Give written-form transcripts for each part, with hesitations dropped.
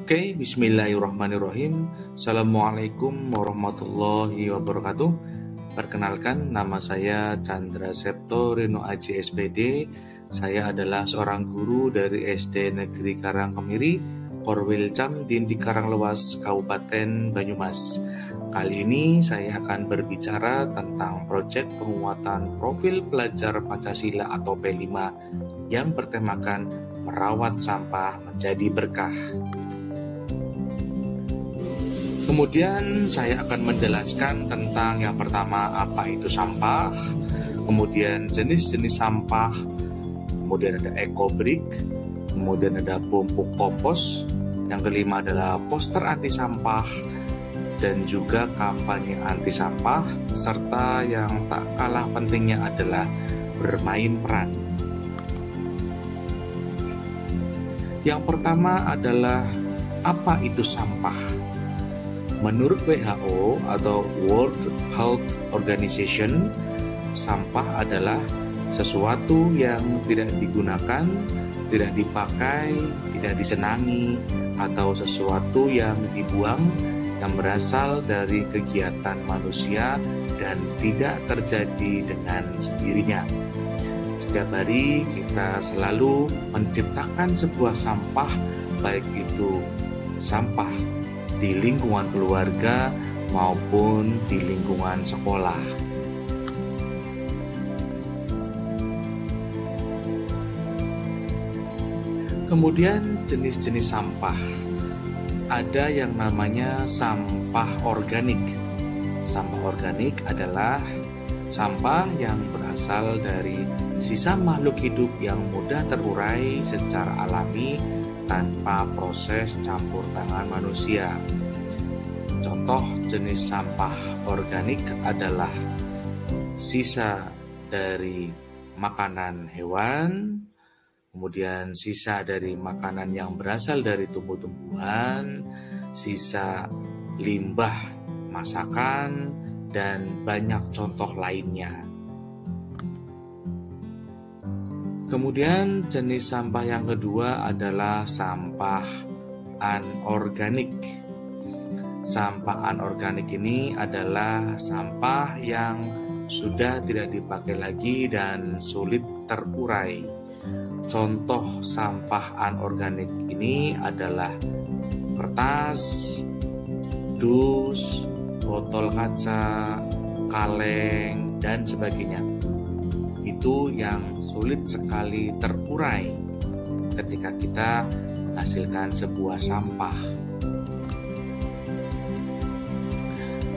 Oke, bismillahirrahmanirrahim. Assalamualaikum warahmatullahi wabarakatuh. Perkenalkan, nama saya Chandra Septo Rino Aji SPD. Saya adalah seorang guru dari SD Negeri Karangkemiri, Korwilcam, Dindi Karanglewas, Kabupaten Banyumas. Kali ini saya akan berbicara tentang proyek penguatan profil pelajar Pancasila atau P5 yang bertemakan merawat sampah menjadi berkah. Kemudian saya akan menjelaskan tentang yang pertama, apa itu sampah, kemudian jenis-jenis sampah, kemudian ada ekobrik, kemudian ada pupuk kompos, yang kelima adalah poster anti sampah, dan juga kampanye anti sampah, serta yang tak kalah pentingnya adalah bermain peran. Yang pertama adalah apa itu sampah. Menurut WHO atau World Health Organization, sampah adalah sesuatu yang tidak digunakan, tidak dipakai, tidak disenangi, atau sesuatu yang dibuang yang berasal dari kegiatan manusia dan tidak terjadi dengan sendirinya. Setiap hari kita selalu menciptakan sebuah sampah, baik itu sampah di lingkungan keluarga maupun di lingkungan sekolah. Kemudian jenis-jenis sampah. Ada yang namanya sampah organik. Sampah organik adalah sampah yang berasal dari sisa makhluk hidup yang mudah terurai secara alami tanpa proses campur tangan manusia. Contoh jenis sampah organik adalah sisa dari makanan hewan, kemudian sisa dari makanan yang berasal dari tumbuh-tumbuhan, sisa limbah masakan, dan banyak contoh lainnya. Kemudian jenis sampah yang kedua adalah sampah anorganik. Sampah anorganik ini adalah sampah yang sudah tidak dipakai lagi dan sulit terurai. Contoh sampah anorganik ini adalah kertas, dus, botol kaca, kaleng, dan sebagainya. Itu yang sulit sekali terurai ketika kita menghasilkan sebuah sampah.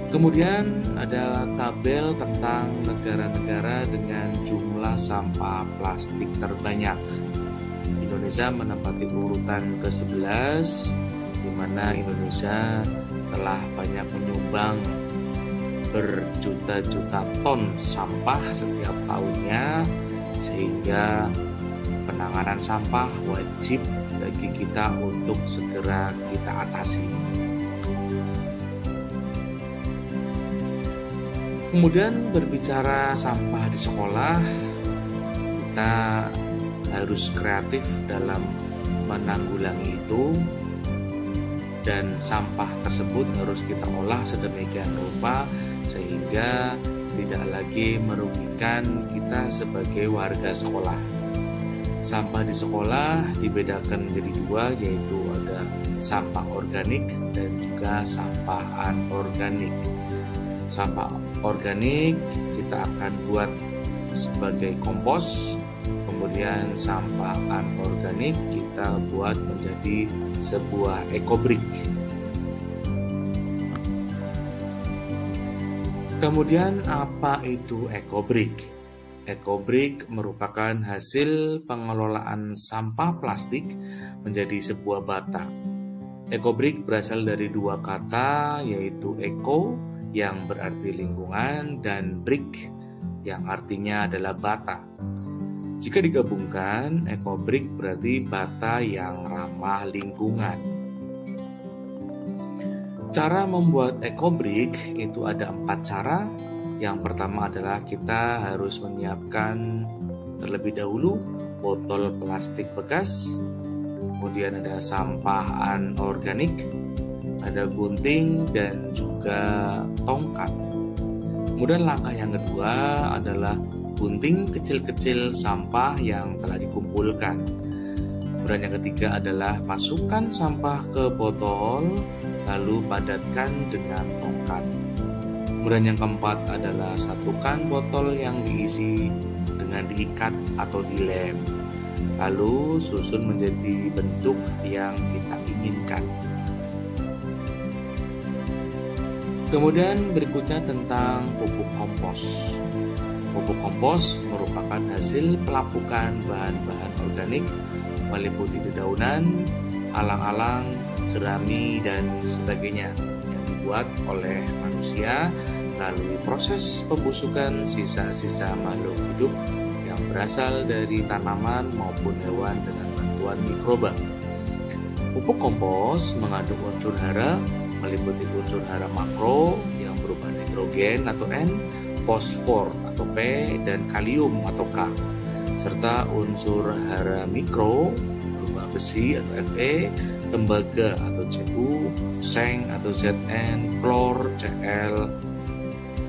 Kemudian ada tabel tentang negara-negara dengan jumlah sampah plastik terbanyak. Indonesia menempati urutan ke-11, di mana Indonesia telah banyak menyumbang berjuta-juta ton sampah setiap tahunnya, sehingga penanganan sampah wajib bagi kita untuk segera kita atasi. Kemudian berbicara sampah di sekolah, kita harus kreatif dalam menanggulangi itu, dan sampah tersebut harus kita olah sedemikian rupa sehingga tidak lagi merugikan kita sebagai warga sekolah. Sampah di sekolah dibedakan menjadi dua, yaitu ada sampah organik dan juga sampah anorganik. Sampah organik kita akan buat sebagai kompos, kemudian sampah anorganik kita buat menjadi sebuah ekobrik. Kemudian apa itu ekobrik? Ekobrik merupakan hasil pengelolaan sampah plastik menjadi sebuah bata. Ekobrik berasal dari dua kata, yaitu eko yang berarti lingkungan dan brik yang artinya adalah bata. Jika digabungkan, ekobrik berarti bata yang ramah lingkungan. Cara membuat ekobrik itu ada 4 cara. Yang pertama adalah kita harus menyiapkan terlebih dahulu botol plastik bekas, kemudian ada sampah anorganik, ada gunting, dan juga tongkat. Kemudian langkah yang kedua adalah gunting kecil-kecil sampah yang telah dikumpulkan. Kemudian yang ketiga adalah masukkan sampah ke botol, lalu padatkan dengan tongkat. Kemudian yang keempat adalah satukan botol yang diisi dengan diikat atau dilem. Lalu susun menjadi bentuk yang kita inginkan. Kemudian berikutnya tentang pupuk kompos. Pupuk kompos merupakan hasil pelapukan bahan-bahan organik meliputi dedaunan, alang-alang, jerami, dan sebagainya yang dibuat oleh manusia melalui proses pembusukan sisa-sisa makhluk hidup yang berasal dari tanaman maupun hewan dengan bantuan mikroba. Pupuk kompos mengandung unsur hara meliputi unsur hara makro yang berupa nitrogen atau N, fosfor atau P, dan kalium atau K, serta unsur hara mikro berupa besi atau Fe, tembaga atau Cu, seng atau Zn, klor Cl,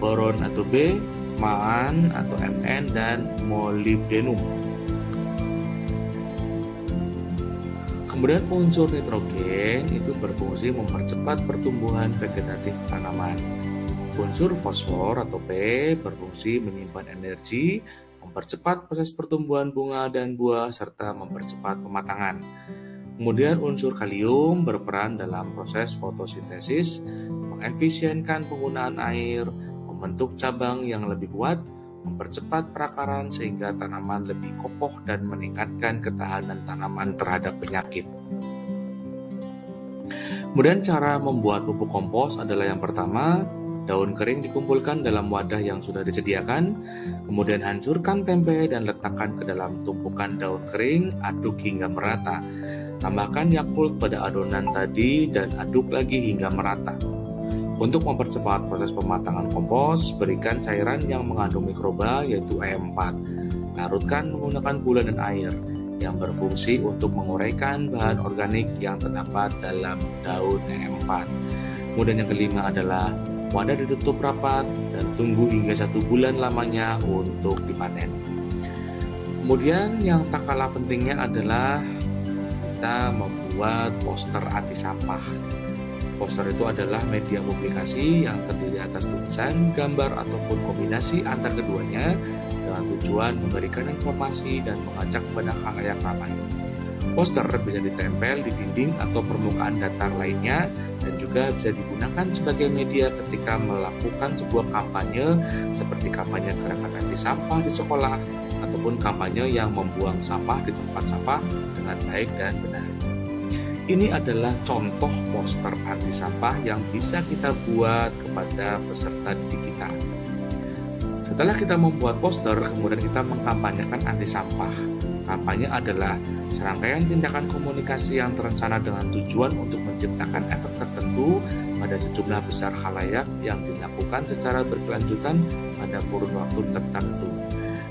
boron atau B, mangan atau Mn, dan molybdenum. Kemudian unsur nitrogen itu berfungsi mempercepat pertumbuhan vegetatif tanaman. Unsur fosfor atau P berfungsi menyimpan energi, mempercepat proses pertumbuhan bunga dan buah, serta mempercepat pematangan. Kemudian unsur kalium berperan dalam proses fotosintesis, mengefisienkan penggunaan air, membentuk cabang yang lebih kuat, mempercepat perakaran sehingga tanaman lebih kokoh dan meningkatkan ketahanan tanaman terhadap penyakit. Kemudian cara membuat pupuk kompos adalah yang pertama, daun kering dikumpulkan dalam wadah yang sudah disediakan, kemudian hancurkan tempe dan letakkan ke dalam tumpukan daun kering, aduk hingga merata. Tambahkan Yakult pada adonan tadi dan aduk lagi hingga merata. Untuk mempercepat proses pematangan kompos, berikan cairan yang mengandung mikroba yaitu E4. Larutkan menggunakan gula dan air yang berfungsi untuk menguraikan bahan organik yang terdapat dalam daun E4. Kemudian yang kelima adalah wadah ditutup rapat dan tunggu hingga 1 bulan lamanya untuk dipanen. Kemudian yang tak kalah pentingnya adalah kita membuat poster anti sampah. Poster itu adalah media publikasi yang terdiri atas tulisan, gambar, ataupun kombinasi antar keduanya dengan tujuan memberikan informasi dan mengajak kepada khalayak ramai. Poster bisa ditempel di dinding atau permukaan datar lainnya dan juga bisa digunakan sebagai media ketika melakukan sebuah kampanye seperti kampanye gerakan anti sampah di sekolah ataupun kampanye yang membuang sampah di tempat sampah dengan baik dan benar. Ini adalah contoh poster anti sampah yang bisa kita buat kepada peserta didik kita. Setelah kita membuat poster, kemudian kita mengkampanyekan anti sampah. Kampanye adalah serangkaian tindakan komunikasi yang terencana dengan tujuan untuk menciptakan efek tertentu pada sejumlah besar khalayak yang dilakukan secara berkelanjutan pada kurun waktu tertentu.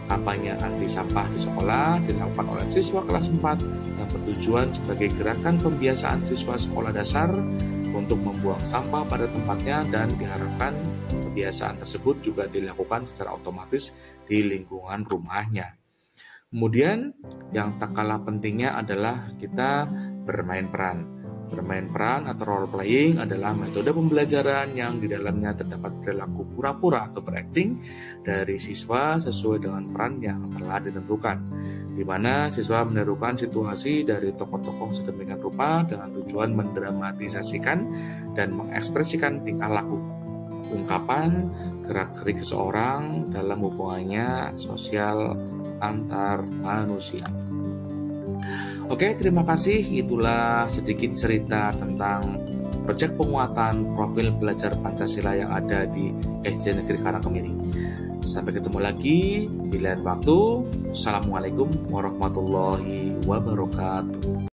Kampanye anti sampah di sekolah dilakukan oleh siswa kelas 4 yang bertujuan sebagai gerakan pembiasaan siswa sekolah dasar untuk membuang sampah pada tempatnya dan diharapkan kebiasaan tersebut juga dilakukan secara otomatis di lingkungan rumahnya. Kemudian yang tak kalah pentingnya adalah kita bermain peran. Bermain peran atau role playing adalah metode pembelajaran yang di dalamnya terdapat perilaku pura-pura atau berakting dari siswa sesuai dengan peran yang telah ditentukan, di mana siswa menirukan situasi dari tokoh-tokoh sedemikian rupa dengan tujuan mendramatisasikan dan mengekspresikan tingkah laku, ungkapan, gerak-gerik seseorang dalam hubungannya sosial antar manusia. Oke, terima kasih. Itulah sedikit cerita tentang proyek penguatan profil pelajar Pancasila yang ada di SD Negeri Karangkemiri. Sampai ketemu lagi di lain waktu. Assalamualaikum warahmatullahi wabarakatuh.